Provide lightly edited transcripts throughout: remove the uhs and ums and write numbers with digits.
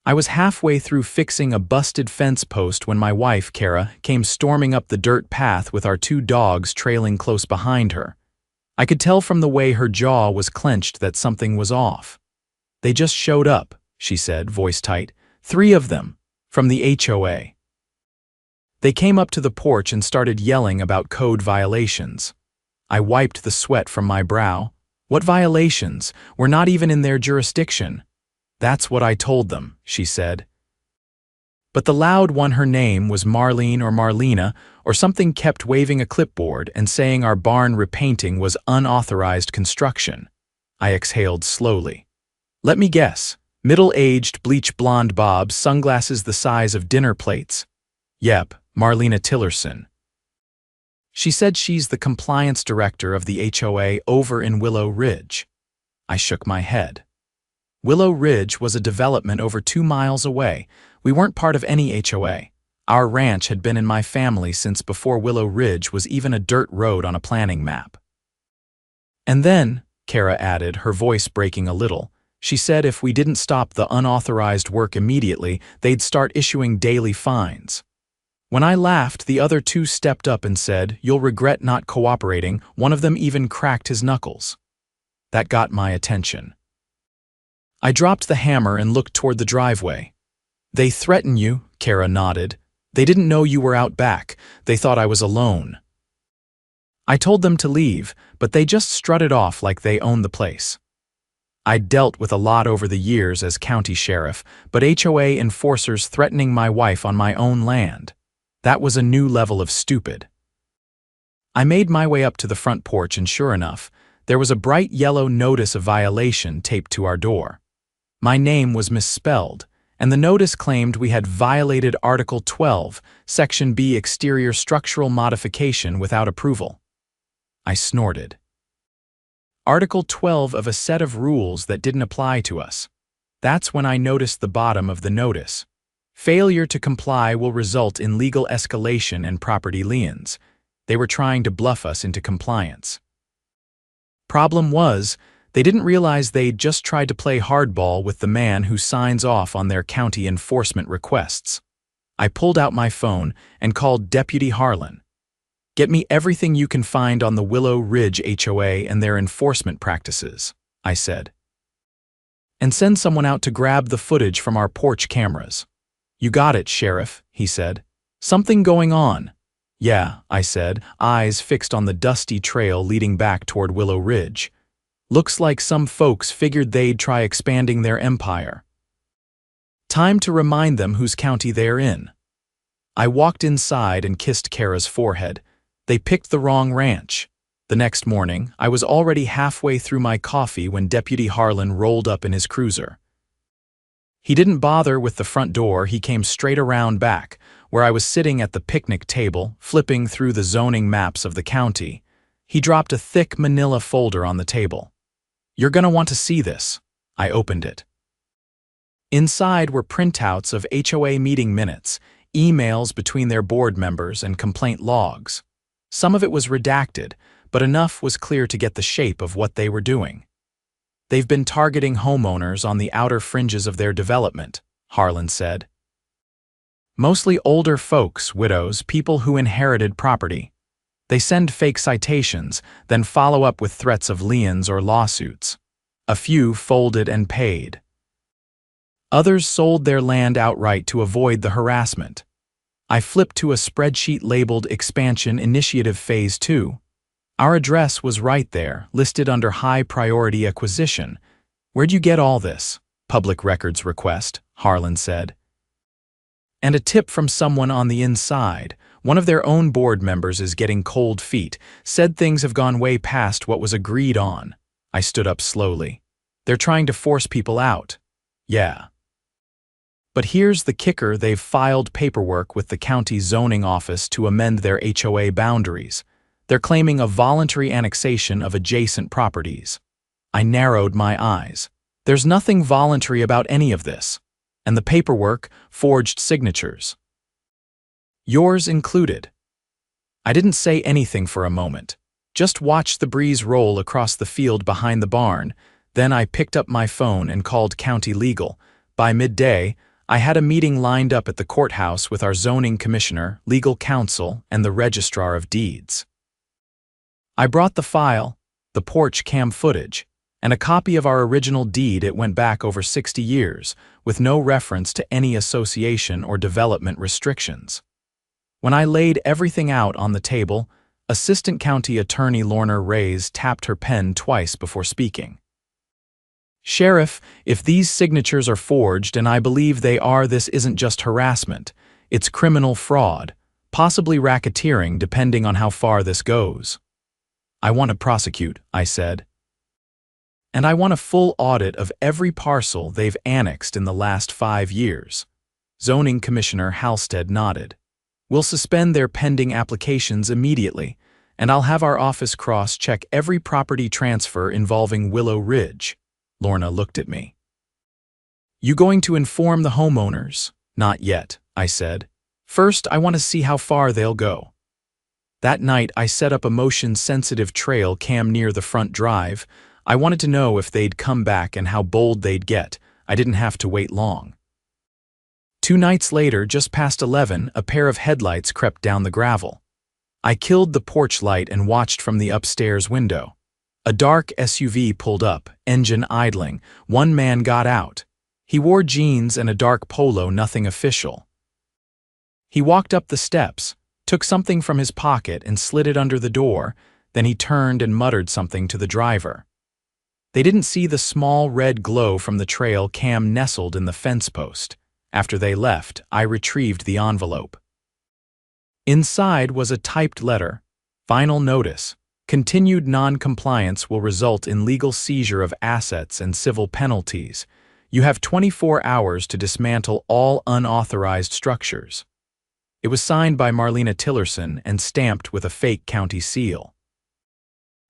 I was halfway through fixing a busted fence post when my wife, Kara, came storming up the dirt path with our 2 dogs trailing close behind her. I could tell from the way her jaw was clenched that something was off. "They just showed up," she said, voice tight. 3 of them, from the HOA. They came up to the porch and started yelling about code violations. I wiped the sweat from my brow. "What violations? We're not even in their jurisdiction." "That's what I told them," she said. But the loud one, her name was Marlene or Marlena or something, kept waving a clipboard and saying our barn repainting was unauthorized construction. I exhaled slowly. "Let me guess. Middle-aged, bleach-blonde bob, sunglasses the size of dinner plates." "Yep, Marlena Tillerson." She said she's the compliance director of the HOA over in Willow Ridge. I shook my head. Willow Ridge was a development over 2 miles away. We weren't part of any HOA. Our ranch had been in my family since before Willow Ridge was even a dirt road on a planning map. "And then," Kara added, her voice breaking a little, she said if we didn't stop the unauthorized work immediately, they'd start issuing daily fines. When I laughed, the other 2 stepped up and said, "You'll regret not cooperating." One of them even cracked his knuckles. That got my attention. I dropped the hammer and looked toward the driveway. "They threaten you," Kara nodded. "They didn't know you were out back. They thought I was alone." I told them to leave, but they just strutted off like they owned the place. I'd dealt with a lot over the years as county sheriff, but HOA enforcers threatening my wife on my own land. That was a new level of stupid. I made my way up to the front porch and sure enough, there was a bright yellow notice of violation taped to our door. My name was misspelled, and the notice claimed we had violated Article 12, Section B, exterior structural modification without approval. I snorted. Article 12 of a set of rules that didn't apply to us. That's when I noticed the bottom of the notice. Failure to comply will result in legal escalation and property liens. They were trying to bluff us into compliance. Problem was, they didn't realize they'd just tried to play hardball with the man who signs off on their county enforcement requests. I pulled out my phone and called Deputy Harlan. "Get me everything you can find on the Willow Ridge HOA and their enforcement practices," I said. "And send someone out to grab the footage from our porch cameras." "You got it, Sheriff," he said. "Something going on." "Yeah," I said, eyes fixed on the dusty trail leading back toward Willow Ridge. "Looks like some folks figured they'd try expanding their empire. Time to remind them whose county they're in." I walked inside and kissed Kara's forehead. They picked the wrong ranch. The next morning, I was already halfway through my coffee when Deputy Harlan rolled up in his cruiser. He didn't bother with the front door. He came straight around back, where I was sitting at the picnic table, flipping through the zoning maps of the county. He dropped a thick manila folder on the table. "You're gonna want to see this." I opened it. Inside were printouts of HOA meeting minutes, emails between their board members, and complaint logs. Some of it was redacted, but enough was clear to get the shape of what they were doing. "They've been targeting homeowners on the outer fringes of their development," Harlan said. "Mostly older folks, widows, people who inherited property. They send fake citations, then follow up with threats of liens or lawsuits. A few folded and paid. Others sold their land outright to avoid the harassment." I flipped to a spreadsheet labeled Expansion Initiative Phase 2. Our address was right there, listed under High Priority Acquisition. "Where'd you get all this?" "Public records request," Harlan said. "And a tip from someone on the inside. One of their own board members is getting cold feet, said things have gone way past what was agreed on." I stood up slowly. "They're trying to force people out." "Yeah. But here's the kicker, they've filed paperwork with the county zoning office to amend their HOA boundaries. They're claiming a voluntary annexation of adjacent properties." I narrowed my eyes. "There's nothing voluntary about any of this. And the paperwork, forged signatures. Yours included." I didn't say anything for a moment, just watched the breeze roll across the field behind the barn. Then I picked up my phone and called county legal. By midday, I had a meeting lined up at the courthouse with our zoning commissioner, legal counsel, and the registrar of deeds. I brought the file, the porch cam footage, and a copy of our original deed. It went back over 60 years, with no reference to any association or development restrictions. When I laid everything out on the table, Assistant County Attorney Lorna Reyes tapped her pen twice before speaking. "Sheriff, if these signatures are forged, and I believe they are, this isn't just harassment. It's criminal fraud, possibly racketeering depending on how far this goes." "I want to prosecute," I said. "And I want a full audit of every parcel they've annexed in the last 5 years. Zoning Commissioner Halstead nodded. "We'll suspend their pending applications immediately, and I'll have our office cross-check every property transfer involving Willow Ridge." Lorna looked at me. "You going to inform the homeowners?" "Not yet," I said. "First, I want to see how far they'll go." That night, I set up a motion-sensitive trail cam near the front drive. I wanted to know if they'd come back and how bold they'd get. I didn't have to wait long. 2 nights later, just past 11, a pair of headlights crept down the gravel. I killed the porch light and watched from the upstairs window. A dark SUV pulled up, engine idling. One man got out. He wore jeans and a dark polo, nothing official. He walked up the steps, took something from his pocket and slid it under the door, then he turned and muttered something to the driver. They didn't see the small red glow from the trail cam nestled in the fence post. After they left, I retrieved the envelope. Inside was a typed letter. "Final notice. Continued non-compliance will result in legal seizure of assets and civil penalties. You have 24 hours to dismantle all unauthorized structures." It was signed by Marlena Tillerson and stamped with a fake county seal.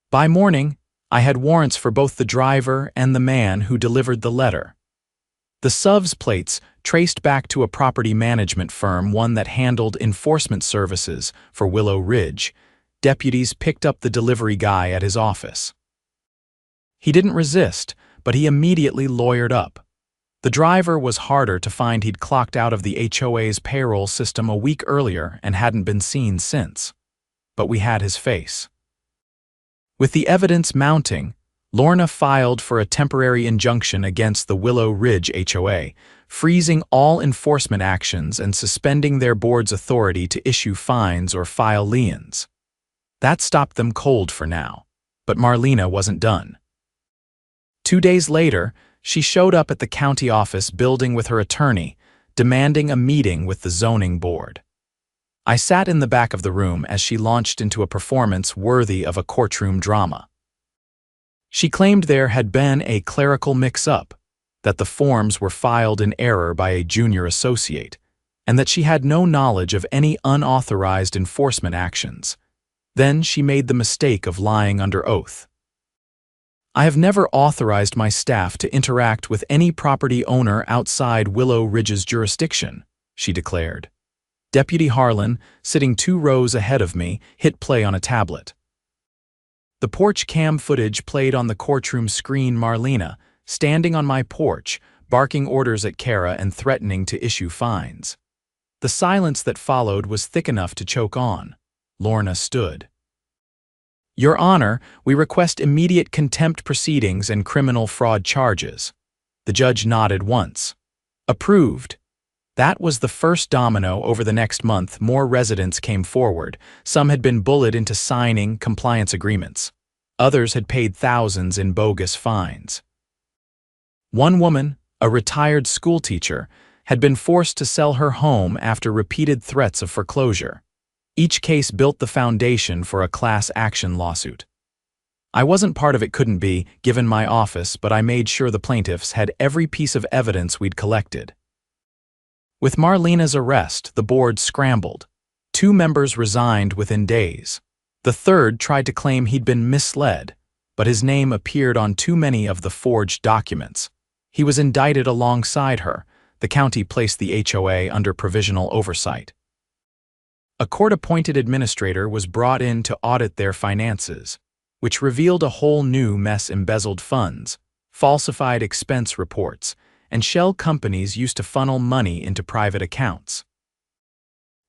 By morning, I had warrants for both the driver and the man who delivered the letter. The SUV's plates traced back to a property management firm, one that handled enforcement services for Willow Ridge. Deputies picked up the delivery guy at his office. He didn't resist, but he immediately lawyered up. The driver was harder to find. He'd clocked out of the HOA's payroll system a week earlier and hadn't been seen since. But we had his face. With the evidence mounting, Lorna filed for a temporary injunction against the Willow Ridge HOA, freezing all enforcement actions and suspending their board's authority to issue fines or file liens. That stopped them cold for now, but Marlena wasn't done. 2 days later, she showed up at the county office building with her attorney, demanding a meeting with the zoning board. I sat in the back of the room as she launched into a performance worthy of a courtroom drama. She claimed there had been a clerical mix-up, that the forms were filed in error by a junior associate, and that she had no knowledge of any unauthorized enforcement actions. Then she made the mistake of lying under oath. "I have never authorized my staff to interact with any property owner outside Willow Ridge's jurisdiction," she declared. Deputy Harlan, sitting 2 rows ahead of me, hit play on a tablet. The porch cam footage played on the courtroom screen. Marlena, standing on my porch, barking orders at Kara and threatening to issue fines. The silence that followed was thick enough to choke on. Lorna stood. "Your Honor, we request immediate contempt proceedings and criminal fraud charges." The judge nodded once. "Approved." That was the first domino. Over the next month, more residents came forward. Some had been bullied into signing compliance agreements. Others had paid thousands in bogus fines. One woman, a retired schoolteacher, had been forced to sell her home after repeated threats of foreclosure. Each case built the foundation for a class action lawsuit. I wasn't part of it, couldn't be, given my office, but I made sure the plaintiffs had every piece of evidence we'd collected. With Marlena's arrest, the board scrambled. 2 members resigned within days. The third tried to claim he'd been misled, but his name appeared on too many of the forged documents. He was indicted alongside her. The county placed the HOA under provisional oversight. A court-appointed administrator was brought in to audit their finances, which revealed a whole new mess: embezzled funds, falsified expense reports, and shell companies used to funnel money into private accounts.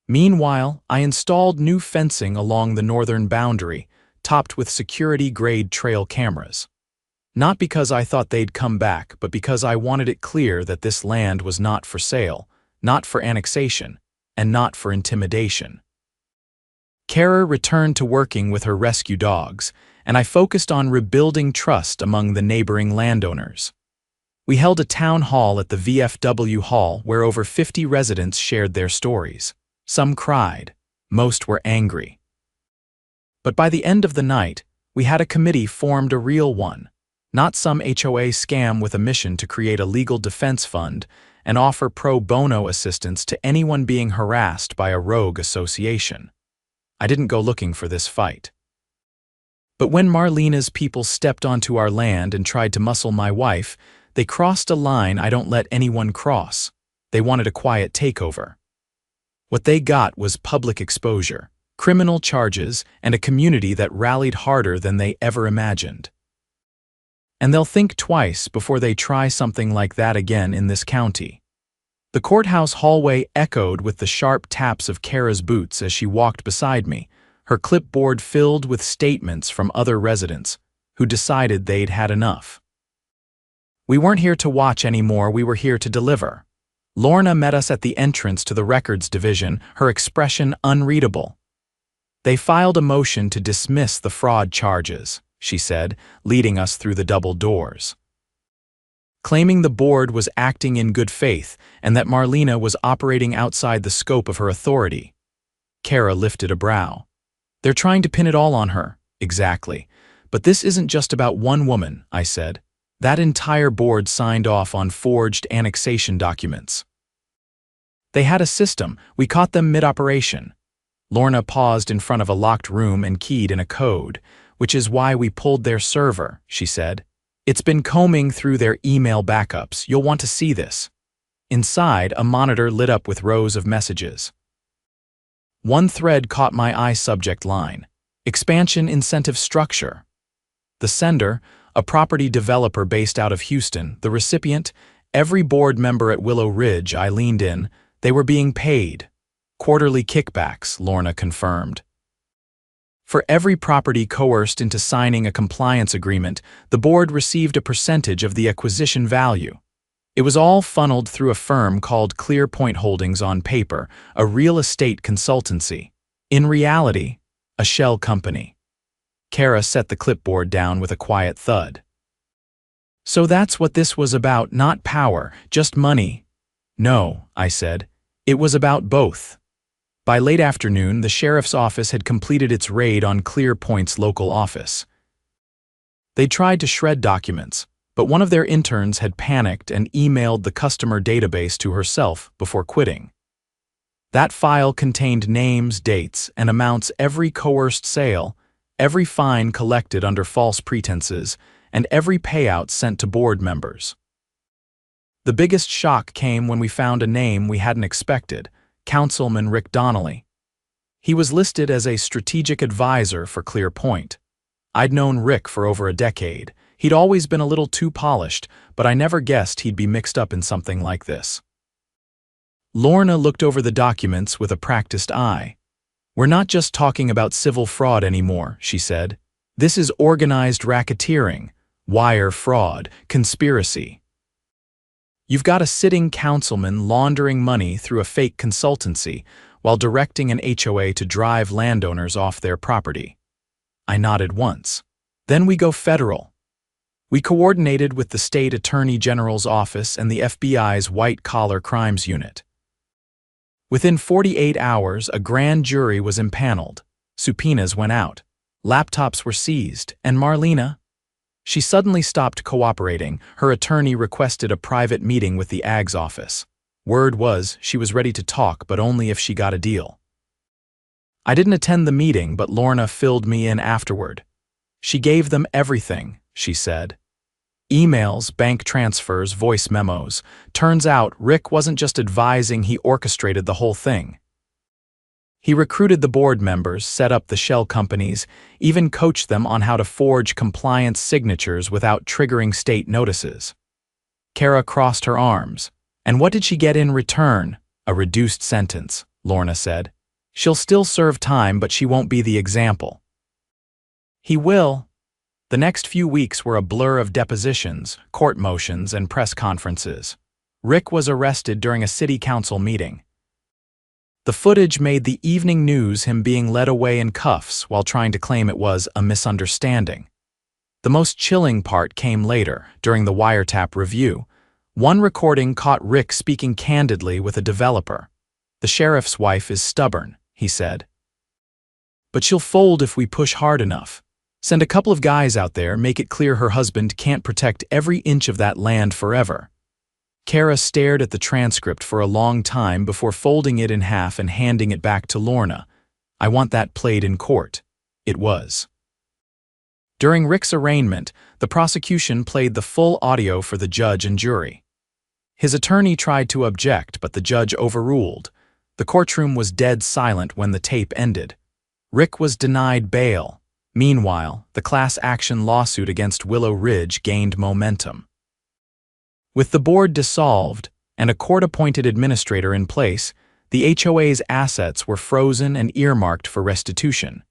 Meanwhile, I installed new fencing along the northern boundary, topped with security-grade trail cameras. Not because I thought they'd come back, but because I wanted it clear that this land was not for sale, not for annexation, and not for intimidation. Kara returned to working with her rescue dogs, and I focused on rebuilding trust among the neighboring landowners. We held a town hall at the VFW Hall where over 50 residents shared their stories. Some cried, most were angry. But by the end of the night, we had a committee formed, a real one, not some HOA scam with a mission to create a legal defense fund and offer pro bono assistance to anyone being harassed by a rogue association. I didn't go looking for this fight. But when Marlena's people stepped onto our land and tried to muscle my wife, they crossed a line I don't let anyone cross. They wanted a quiet takeover. What they got was public exposure, criminal charges, and a community that rallied harder than they ever imagined. And they'll think twice before they try something like that again in this county. The courthouse hallway echoed with the sharp taps of Kara's boots as she walked beside me, her clipboard filled with statements from other residents who decided they'd had enough. We weren't here to watch anymore, we were here to deliver. Lorna met us at the entrance to the records division, her expression unreadable. They filed a motion to dismiss the fraud charges, she said, leading us through the double doors. Claiming the board was acting in good faith and that Marlena was operating outside the scope of her authority. Kara lifted a brow. They're trying to pin it all on her, exactly. But this isn't just about one woman, I said. That entire board signed off on forged annexation documents. They had a system, we caught them mid-operation. Lorna paused in front of a locked room and keyed in a code, which is why we pulled their server, she said. It's been combing through their email backups, you'll want to see this. Inside, a monitor lit up with rows of messages. One thread caught my eye: subject line, expansion incentive structure. The sender, a property developer based out of Houston, the recipient, every board member at Willow Ridge. I leaned in. They were being paid. Quarterly kickbacks, Lorna confirmed. For every property coerced into signing a compliance agreement, the board received a percentage of the acquisition value. It was all funneled through a firm called Clear Point Holdings on paper, a real estate consultancy. In reality, a shell company. Kara set the clipboard down with a quiet thud. So that's what this was about, not power, just money. No, I said. It was about both. By late afternoon, the sheriff's office had completed its raid on Clear Point's local office. They tried to shred documents, but one of their interns had panicked and emailed the customer database to herself before quitting. That file contained names, dates, and amounts every coerced sale, every fine collected under false pretenses, and every payout sent to board members. The biggest shock came when we found a name we hadn't expected: Councilman Rick Donnelly. He was listed as a strategic advisor for Clear Point. I'd known Rick for over a decade. He'd always been a little too polished, but I never guessed he'd be mixed up in something like this. Lorna looked over the documents with a practiced eye. We're not just talking about civil fraud anymore, she said. This is organized racketeering, wire fraud, conspiracy. You've got a sitting councilman laundering money through a fake consultancy while directing an HOA to drive landowners off their property. I nodded once. Then we go federal. We coordinated with the state attorney general's office and the FBI's white-collar crimes unit. Within 48 hours, a grand jury was impaneled. Subpoenas went out. Laptops were seized, and Marlena? She suddenly stopped cooperating. Her attorney requested a private meeting with the AG's office. Word was she was ready to talk, but only if she got a deal. I didn't attend the meeting, but Lorna filled me in afterward. She gave them everything, she said. Emails, bank transfers, voice memos. Turns out Rick wasn't just advising, he orchestrated the whole thing. He recruited the board members, set up the shell companies, even coached them on how to forge compliance signatures without triggering state notices. Kara crossed her arms. And what did she get in return? A reduced sentence, Lorna said. She'll still serve time, but she won't be the example. He will. The next few weeks were a blur of depositions, court motions, and press conferences. Rick was arrested during a city council meeting. The footage made the evening news, him being led away in cuffs while trying to claim it was a misunderstanding. The most chilling part came later, during the wiretap review. One recording caught Rick speaking candidly with a developer. "The sheriff's wife is stubborn," he said. "But she'll fold if we push hard enough. Send a couple of guys out there, make it clear her husband can't protect every inch of that land forever." Kara stared at the transcript for a long time before folding it in half and handing it back to Lorna. "I want that played in court." It was. During Rick's arraignment, the prosecution played the full audio for the judge and jury. His attorney tried to object, but the judge overruled. The courtroom was dead silent when the tape ended. Rick was denied bail. Meanwhile, the class action lawsuit against Willow Ridge gained momentum. With the board dissolved and a court-appointed administrator in place, the HOA's assets were frozen and earmarked for restitution.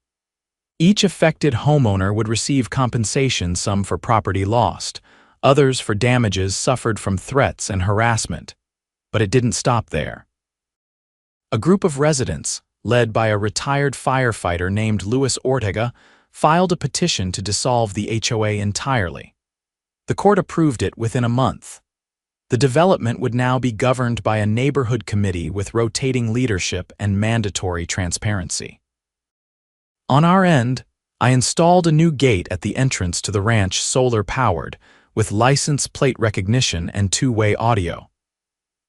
Each affected homeowner would receive compensation, some for property lost, others for damages suffered from threats and harassment. But it didn't stop there. A group of residents, led by a retired firefighter named Luis Ortega, filed a petition to dissolve the HOA entirely. The court approved it within a month. The development would now be governed by a neighborhood committee with rotating leadership and mandatory transparency. On our end, I installed a new gate at the entrance to the ranch, solar-powered, with license plate recognition and two-way audio.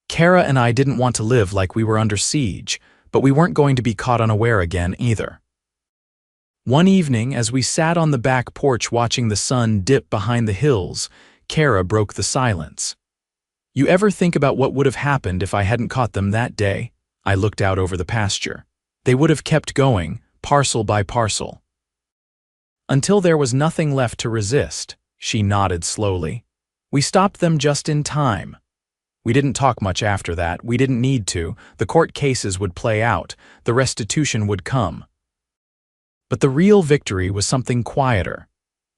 Kara and I didn't want to live like we were under siege, but we weren't going to be caught unaware again either. One evening, as we sat on the back porch watching the sun dip behind the hills, Kara broke the silence. "You ever think about what would have happened if I hadn't caught them that day?" I looked out over the pasture. "They would have kept going, parcel by parcel. Until there was nothing left to resist." She nodded slowly. "We stopped them just in time. We didn't talk much after that. We didn't need to. The court cases would play out. The restitution would come. But the real victory was something quieter.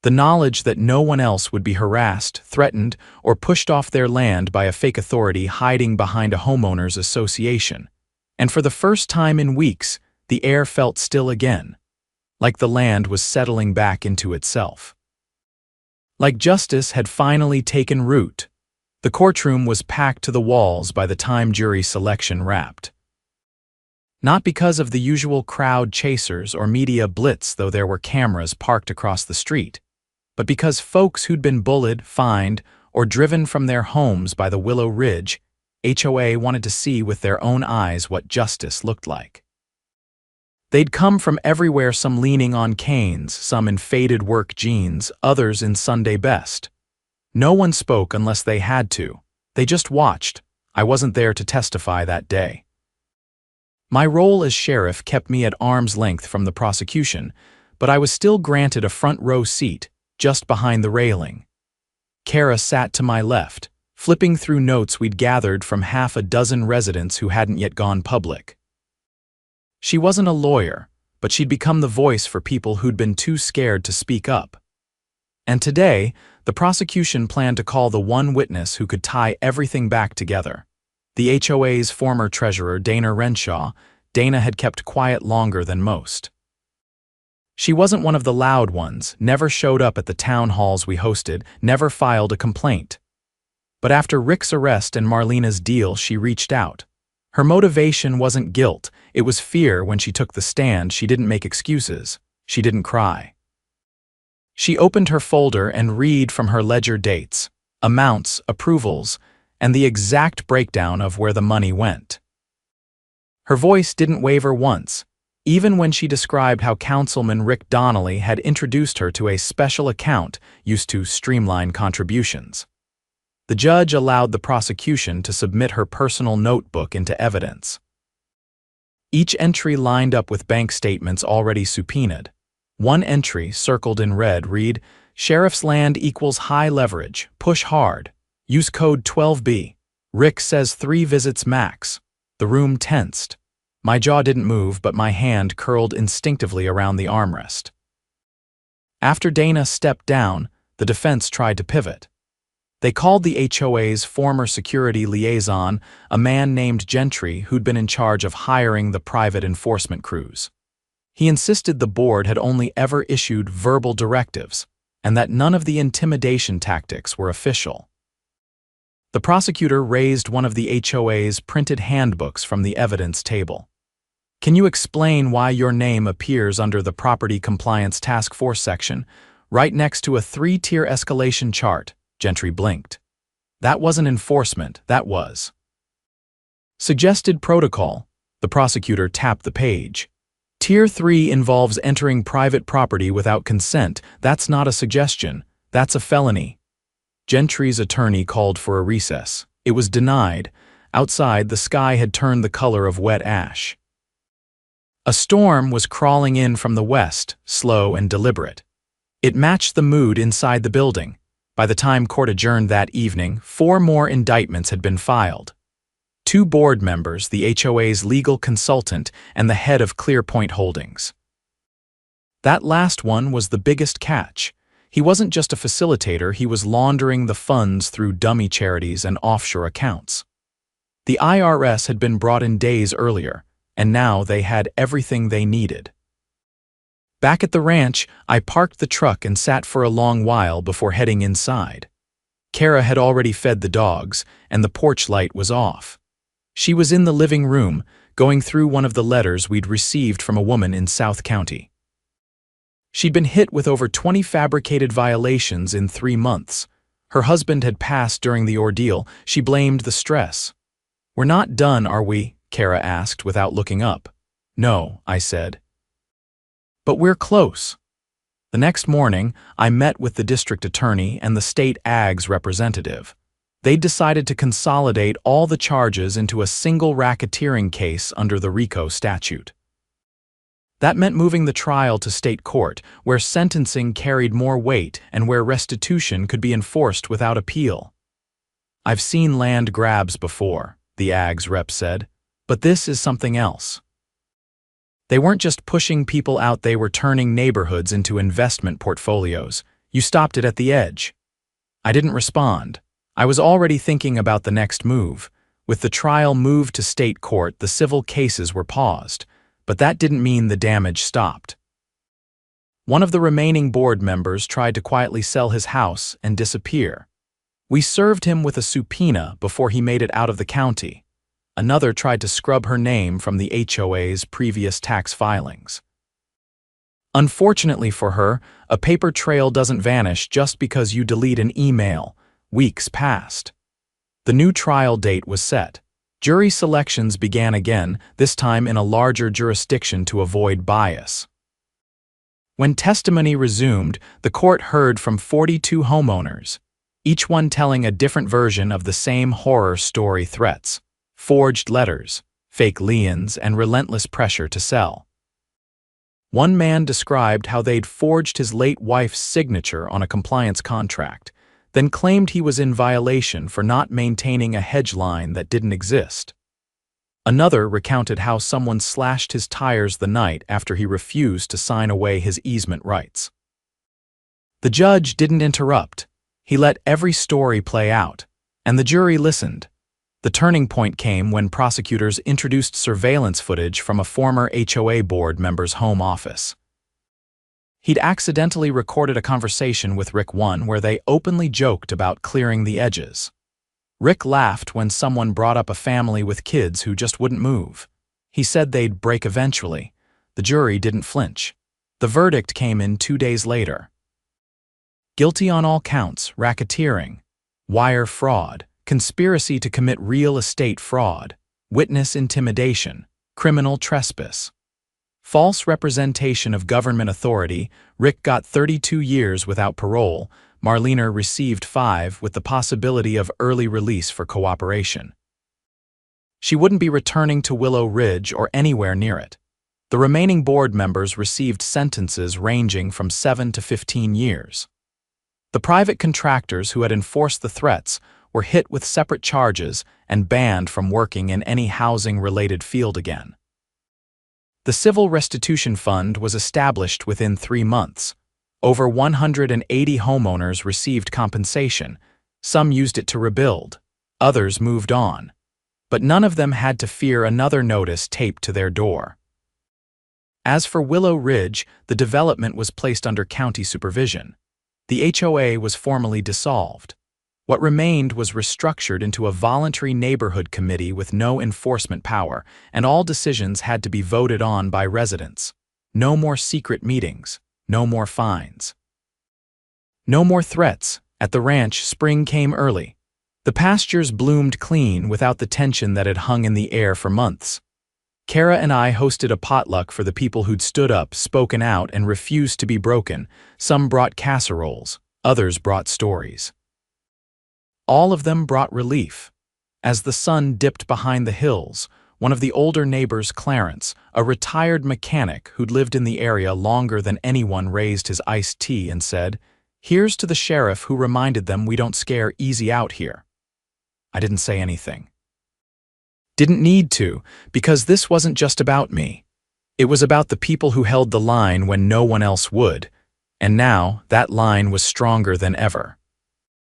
The knowledge that no one else would be harassed, threatened, or pushed off their land by a fake authority hiding behind a homeowners association. And for the first time in weeks, the air felt still again, like the land was settling back into itself. Like justice had finally taken root. The courtroom was packed to the walls by the time jury selection wrapped. Not because of the usual crowd chasers or media blitz, though there were cameras parked across the street, but because folks who'd been bullied, fined, or driven from their homes by the Willow Ridge HOA wanted to see with their own eyes what justice looked like. They'd come from everywhere, some leaning on canes, some in faded work jeans, others in Sunday best. No one spoke unless they had to. They just watched. I wasn't there to testify that day. My role as sheriff kept me at arm's length from the prosecution, but I was still granted a front row seat, just behind the railing. Kara sat to my left, flipping through notes we'd gathered from half a dozen residents who hadn't yet gone public. She wasn't a lawyer, but she'd become the voice for people who'd been too scared to speak up. And today, the prosecution planned to call the one witness who could tie everything back together. The HOA's former treasurer, Dana Renshaw. Dana had kept quiet longer than most. She wasn't one of the loud ones, never showed up at the town halls we hosted, never filed a complaint. But after Rick's arrest and Marlena's deal, she reached out. Her motivation wasn't guilt, it was fear. When she took the stand, she didn't make excuses. She didn't cry. She opened her folder and read from her ledger dates, amounts, approvals, and the exact breakdown of where the money went. Her voice didn't waver once, even when she described how Councilman Rick Donnelly had introduced her to a special account used to streamline contributions. The judge allowed the prosecution to submit her personal notebook into evidence. Each entry lined up with bank statements already subpoenaed. One entry, circled in red, read, "Sheriff's land equals high leverage, push hard." Use code 12B. Rick says 3 visits max. The room tensed. My jaw didn't move, but my hand curled instinctively around the armrest. After Dana stepped down, the defense tried to pivot. They called the HOA's former security liaison, a man named Gentry who'd been in charge of hiring the private enforcement crews. He insisted the board had only ever issued verbal directives, and that none of the intimidation tactics were official. The prosecutor raised one of the HOA's printed handbooks from the evidence table. Can you explain why your name appears under the Property Compliance Task Force section, right next to a 3-tier escalation chart? Gentry blinked. That wasn't enforcement, that was. Suggested protocol. The prosecutor tapped the page. Tier 3 involves entering private property without consent. That's not a suggestion, that's a felony. Gentry's attorney called for a recess. It was denied. Outside, the sky had turned the color of wet ash. A storm was crawling in from the west, slow and deliberate. It matched the mood inside the building. By the time court adjourned that evening, 4 more indictments had been filed. 2 board members, the HOA's legal consultant, and the head of Clearpoint Holdings. That last one was the biggest catch. He wasn't just a facilitator, he was laundering the funds through dummy charities and offshore accounts. The IRS had been brought in days earlier, and now they had everything they needed. Back at the ranch, I parked the truck and sat for a long while before heading inside. Kara had already fed the dogs, and the porch light was off. She was in the living room, going through one of the letters we'd received from a woman in South County. She'd been hit with over 20 fabricated violations in 3 months. Her husband had passed during the ordeal. She blamed the stress. "We're not done, are we?" Kara asked without looking up. "No," I said. "But we're close." The next morning, I met with the district attorney and the state AG's representative. They decided to consolidate all the charges into a single racketeering case under the RICO statute. That meant moving the trial to state court, where sentencing carried more weight and where restitution could be enforced without appeal. "I've seen land grabs before," the AG's rep said, "but this is something else." They weren't just pushing people out, they were turning neighborhoods into investment portfolios. You stopped it at the edge. I didn't respond. I was already thinking about the next move. With the trial moved to state court, the civil cases were paused, but that didn't mean the damage stopped. One of the remaining board members tried to quietly sell his house and disappear. We served him with a subpoena before he made it out of the county. Another tried to scrub her name from the HOA's previous tax filings. Unfortunately for her, a paper trail doesn't vanish just because you delete an email. Weeks passed. The new trial date was set. Jury selections began again, this time in a larger jurisdiction to avoid bias. When testimony resumed, the court heard from 42 homeowners, each one telling a different version of the same horror story: threats, forged letters, fake liens, and relentless pressure to sell. One man described how they'd forged his late wife's signature on a compliance contract, then claimed he was in violation for not maintaining a hedge line that didn't exist. Another recounted how someone slashed his tires the night after he refused to sign away his easement rights. The judge didn't interrupt. He let every story play out, and the jury listened. The turning point came when prosecutors introduced surveillance footage from a former HOA board member's home office. He'd accidentally recorded a conversation with Rick where they openly joked about clearing the edges. Rick laughed when someone brought up a family with kids who just wouldn't move. He said they'd break eventually. The jury didn't flinch. The verdict came in 2 days later. Guilty on all counts: racketeering, wire fraud, conspiracy to commit real estate fraud, witness intimidation, criminal trespass. False representation of government authority. Rick got 32 years without parole. Marlena received 5 with the possibility of early release for cooperation. She wouldn't be returning to Willow Ridge or anywhere near it. The remaining board members received sentences ranging from 7 to 15 years. The private contractors who had enforced the threats were hit with separate charges and banned from working in any housing-related field again. The Civil Restitution Fund was established within 3 months. Over 180 homeowners received compensation. Some used it to rebuild. Others moved on. But none of them had to fear another notice taped to their door. As for Willow Ridge, the development was placed under county supervision. The HOA was formally dissolved. What remained was restructured into a voluntary neighborhood committee with no enforcement power, and all decisions had to be voted on by residents. No more secret meetings. No more fines. No more threats. At the ranch, spring came early. The pastures bloomed clean without the tension that had hung in the air for months. Kara and I hosted a potluck for the people who'd stood up, spoken out, and refused to be broken. Some brought casseroles, others brought stories. All of them brought relief. As the sun dipped behind the hills, one of the older neighbors, Clarence, a retired mechanic who'd lived in the area longer than anyone, raised his iced tea and said, "Here's to the sheriff who reminded them we don't scare easy out here." I didn't say anything. Didn't need to, because this wasn't just about me. It was about the people who held the line when no one else would, and now that line was stronger than ever.